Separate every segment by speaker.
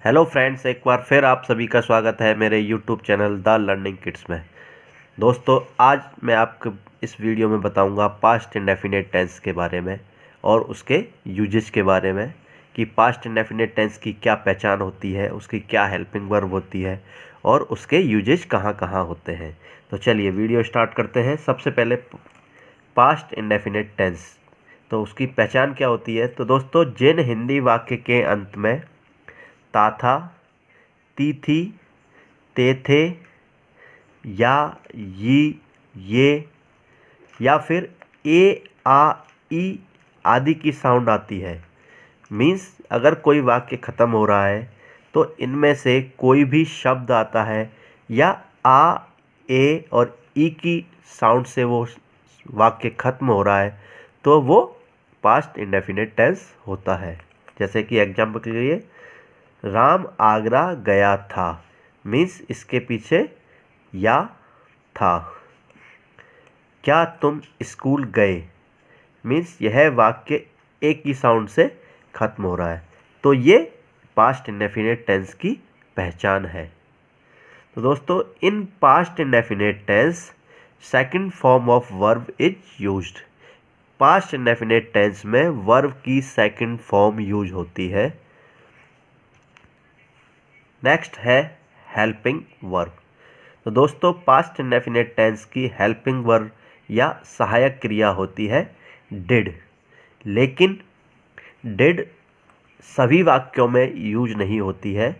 Speaker 1: Hello friends, एक बार फिर आप सभी का स्वागत है मेरे YouTube channel the learning kids में। दोस्तों, आज मैं आपको इस वीडियो में बताऊंगा पास्ट इंडेफिनिट टेंस के बारे में और उसके यूजेस के बारे में कि पास्ट इंडेफिनिट टेंस की क्या पहचान होती है, उसकी क्या हेल्पिंग वर्ब होती है और उसके यूजेस कहाँ कहाँ होते हैं। तो चलिए वीडियो स्टार्ट करते हैं। सबसे पहले पास्ट इंडेफिनिट टेंस, तो उसकी पहचान क्या होती है। तो दोस्तों, जिन हिंदी वाक्य के अंत में ता था, ती थी, ते थे, या, ये या फिर ए, आ, ई आदि की साउंड आती है। मीन्स अगर कोई वाक्य ख़त्म हो रहा है तो इनमें से कोई भी शब्द आता है या आ, ए और ई की साउंड से वो वाक्य ख़त्म हो रहा है तो वो पास्ट इंडेफिनिट टेंस होता है। जैसे कि एग्जाम्पल के लिए, राम आगरा गया था, मीन्स इसके पीछे या था। क्या तुम स्कूल गए, मीन्स यह वाक्य एक ही साउंड से खत्म हो रहा है। तो ये पास्ट इंडेफिनिट टेंस की पहचान है। तो दोस्तों, in past indefinite tense second form of verb is used. Past indefinite tense में वर्ब की सेकंड फॉर्म यूज होती है। नेक्स्ट है हेल्पिंग वर्ब। तो दोस्तों, पास्ट इंडेफिनिट टेंस की हेल्पिंग वर्ब या सहायक क्रिया होती है डिड। लेकिन डिड सभी वाक्यों में यूज नहीं होती है।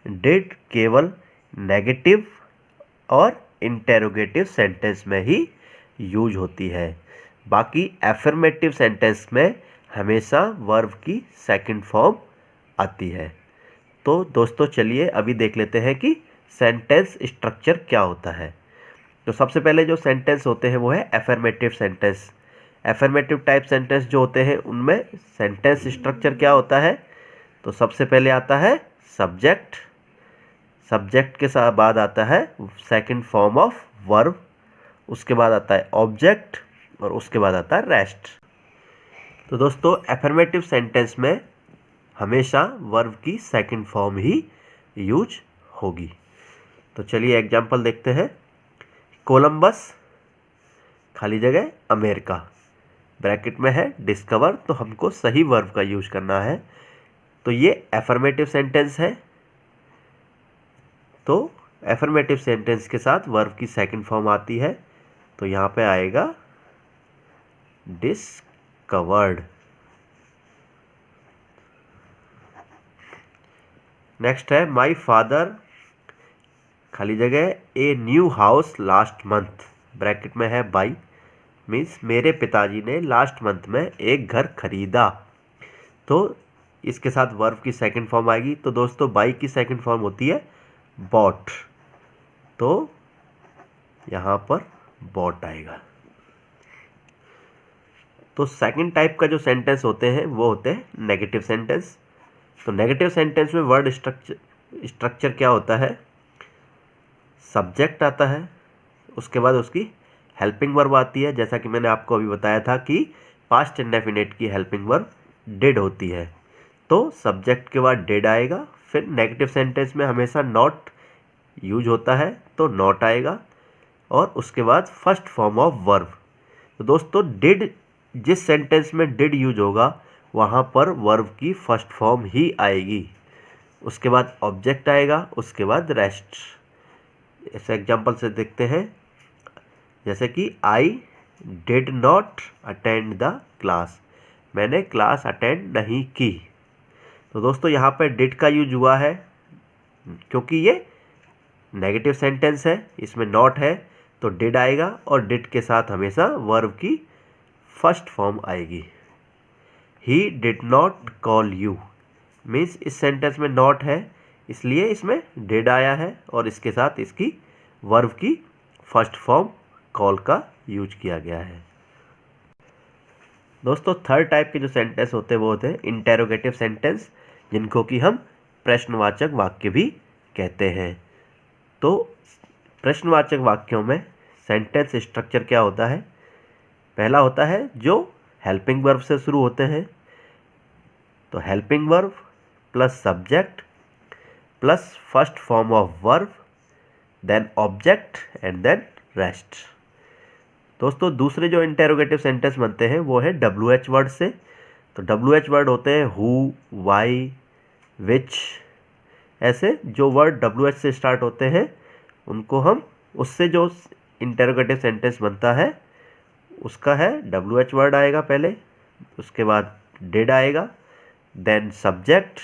Speaker 1: डिड केवल नेगेटिव और इंटेरोगेटिव सेंटेंस में ही यूज होती है। बाकी एफर्मेटिव सेंटेंस में हमेशा वर्ब की सेकंड फॉर्म आती है। तो दोस्तों, चलिए अभी देख लेते हैं कि सेंटेंस स्ट्रक्चर क्या होता है। तो सबसे पहले जो सेंटेंस होते हैं वो है affirmative sentence. Affirmative type sentence जो होते हैं उनमें सेंटेंस स्ट्रक्चर क्या होता है। तो सबसे पहले आता है सब्जेक्ट, सब्जेक्ट के साथ बाद आता है सेकंड फॉर्म ऑफ वर्ब, उसके बाद आता है ऑब्जेक्ट और उसके बाद आता है रेस्ट। तो दोस्तों, एफर्मेटिव सेंटेंस में हमेशा वर्ब की सेकंड फॉर्म ही यूज होगी। तो चलिए एग्जांपल देखते हैं। कोलंबस खाली जगह अमेरिका, ब्रैकेट में है डिस्कवर, तो हमको सही वर्ब का यूज करना है। तो ये एफर्मेटिव सेंटेंस है। तो एफर्मेटिव सेंटेंस के साथ वर्ब की सेकंड फॉर्म आती है। तो यहाँ पे आएगा डिस्कवर्ड। नेक्स्ट है माई फादर खाली जगह a new house last month, bracket में है बाई, मीन्स मेरे पिताजी ने लास्ट मंथ में एक घर खरीदा। तो इसके साथ वर्ब की सेकंड फॉर्म आएगी। तो दोस्तों, बाई की सेकंड फॉर्म होती है बॉट, तो यहाँ पर बॉट आएगा। तो सेकंड टाइप का जो सेंटेंस होते हैं वो होते हैं नेगेटिव सेंटेंस। तो नेगेटिव सेंटेंस में वर्ड स्ट्रक्चर क्या होता है। सब्जेक्ट आता है, उसके बाद उसकी हेल्पिंग वर्ब आती है। जैसा कि मैंने आपको अभी बताया था कि पास्ट इंडेफिनिट की हेल्पिंग वर्ब डिड होती है। तो सब्जेक्ट के बाद डिड आएगा। फिर नेगेटिव सेंटेंस में हमेशा नॉट यूज होता है, तो नॉट आएगा और उसके बाद फर्स्ट फॉर्म ऑफ वर्ब। तो दोस्तों, डिड जिस सेंटेंस में डिड यूज होगा वहाँ पर वर्ब की फर्स्ट फॉर्म ही आएगी। उसके बाद ऑब्जेक्ट आएगा, उसके बाद रेस्ट। ऐसे एग्जांपल से देखते हैं, जैसे कि I did not attend the class, मैंने क्लास अटेंड नहीं की। तो दोस्तों, यहाँ पर डिड का यूज हुआ है क्योंकि ये नेगेटिव सेंटेंस है, इसमें नॉट है, तो डिड आएगा और डिड के साथ हमेशा वर्ब की फर्स्ट फॉर्म आएगी। He did not call you, means इस सेंटेंस में नॉट है इसलिए इसमें डिड आया है और इसके साथ इसकी वर्ब की फर्स्ट फॉर्म कॉल का यूज किया गया है। दोस्तों, थर्ड टाइप के जो सेंटेंस होते हैं वो होते हैं इंटेरोगेटिव सेंटेंस, जिनको कि हम प्रश्नवाचक वाक्य भी कहते हैं। तो प्रश्नवाचक वाक्यों में सेंटेंस स्ट्रक्चर क्या होता है। पहला होता है जो हेल्पिंग वर्ब से शुरू होते हैं। तो helping verb plus subject plus first form of verb then object and then rest. दोस्तों दूसरे जो इंटेरोगेटिव सेंटेंस बनते हैं वो है WH वर्ड से। तो WH वर्ड होते हैं हु, वाई, विच। ऐसे जो वर्ड WH से स्टार्ट होते हैं उनको हम, उससे जो इंटेरोगेटिव सेंटेंस बनता है उसका है WH वर्ड आएगा पहले, उसके बाद डिड आएगा, then subject,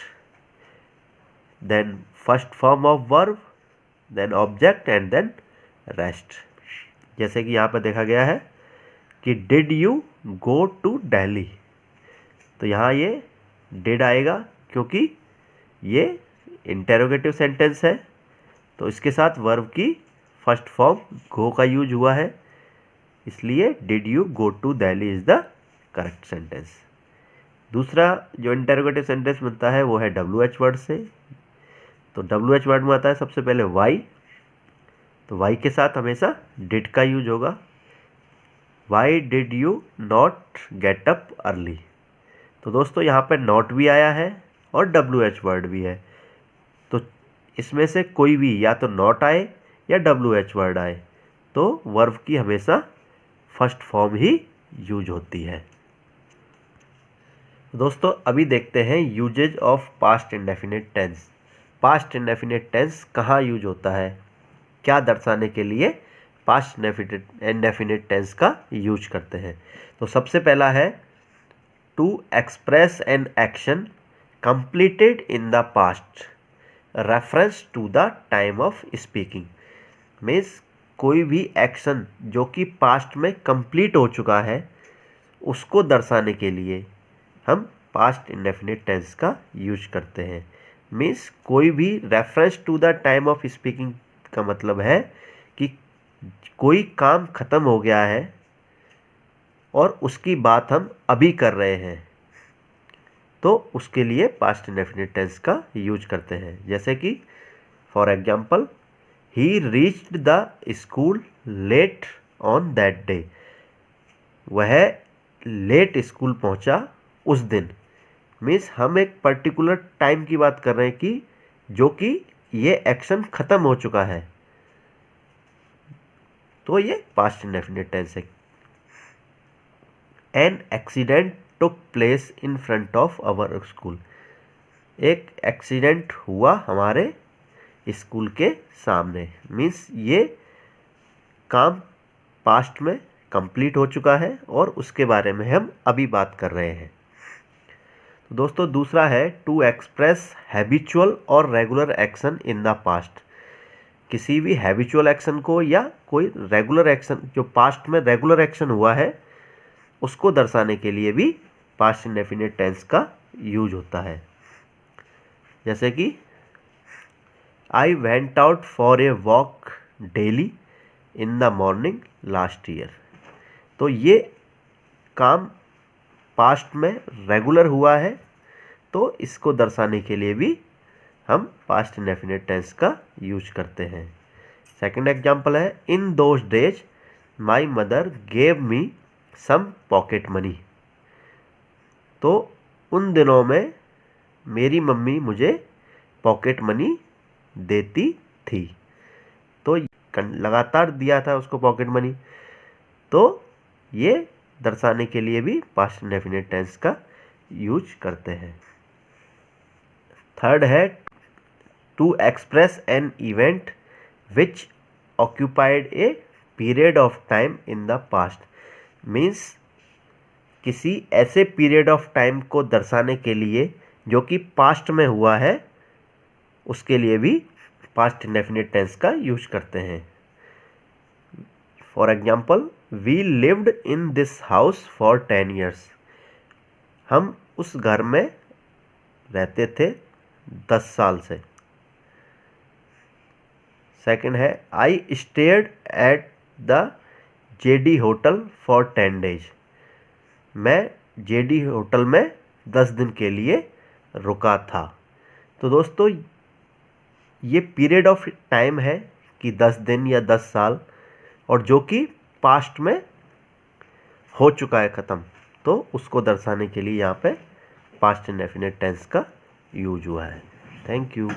Speaker 1: then first form of verb, then object and then rest. जैसे कि यहाँ पर देखा गया है कि did you go to Delhi, तो यहाँ ये डिड आएगा क्योंकि ये इंटेरोगेटिव सेंटेंस है, तो इसके साथ वर्ब की फर्स्ट फॉर्म गो का यूज हुआ है, इसलिए did you go to Delhi is the correct sentence. दूसरा जो इंटेरोगेटिव सेंटेंस बनता है वो है WH वर्ड से। तो WH वर्ड में आता है सबसे पहले वाई, तो वाई के साथ हमेशा डिड का यूज होगा। Why did you not get up early, तो दोस्तों यहाँ पर नॉट भी आया है और WH वर्ड भी है, तो इसमें से कोई भी या तो नॉट आए या WH वर्ड आए तो वर्ब की हमेशा फर्स्ट फॉर्म ही यूज होती है। दोस्तों अभी देखते हैं usages of past indefinite tense. Past indefinite tense कहाँ यूज होता है, क्या दर्शाने के लिए पास्ट इंडेफिनिट टेंस का यूज करते हैं। तो सबसे पहला है to express an action completed in the past reference to the time of speaking. Means कोई भी एक्शन जो कि पास्ट में कंप्लीट हो चुका है उसको दर्शाने के लिए हम पास्ट इंडेफिनिट टेंस का यूज करते हैं। मीन्स कोई भी reference to the time of speaking का मतलब है कि कोई काम ख़त्म हो गया है और उसकी बात हम अभी कर रहे हैं, तो उसके लिए पास्ट इंडेफिनिट टेंस का यूज करते हैं। जैसे कि for example he reached the school late on that day, वह लेट स्कूल पहुंचा उस दिन। मीन्स हम एक पर्टिकुलर टाइम की बात कर रहे हैं कि जो कि ये एक्शन ख़त्म हो चुका है, तो ये पास्ट इंडेफिनिट टेंस है। An accident took place in front of our school, एक एक्सीडेंट हुआ हमारे स्कूल के सामने। मीन्स ये काम पास्ट में कंप्लीट हो चुका है और उसके बारे में हम अभी बात कर रहे हैं। तो दोस्तों दूसरा है टू एक्सप्रेस हैबिचुअल और regular action in the past. किसी भी हैबिचुअल एक्शन को या कोई रेगुलर एक्शन जो पास्ट में रेगुलर एक्शन हुआ है उसको दर्शाने के लिए भी पास्ट इंडेफिनिट टेंस का यूज होता है। जैसे कि I went out for a walk daily in the morning last year, तो ये काम पास्ट में रेगुलर हुआ है, तो इसको दर्शाने के लिए भी हम पास्ट इंडेफिनिट टेंस का यूज करते हैं। सेकंड एग्जांपल है in those days my mother gave me some pocket money, तो उन दिनों में मेरी मम्मी मुझे पॉकेट मनी देती थी, तो लगातार दिया था उसको पॉकेट मनी, तो ये दर्शाने के लिए भी पास्ट इंडेफिनिट टेंस का यूज करते हैं। थर्ड है to express an event which occupied a period of time in the past. Means किसी ऐसे पीरियड ऑफ टाइम को दर्शाने के लिए जो कि पास्ट में हुआ है उसके लिए भी पास्ट इंडेफिनिट टेंस का यूज करते हैं। For example we lived in this house for 10 years, हम उस घर में रहते थे 10 साल से। सेकंड है I stayed at the JD hotel for 10 days, मैं JD होटल में 10 दिन के लिए रुका था। तो दोस्तों ये पीरियड ऑफ टाइम है कि 10 दिन या 10 साल, और जो कि पास्ट में हो चुका है ख़त्म, तो उसको दर्शाने के लिए यहाँ पे पास्ट इंडेफिनिट टेंस का यूज हुआ है। Thank you.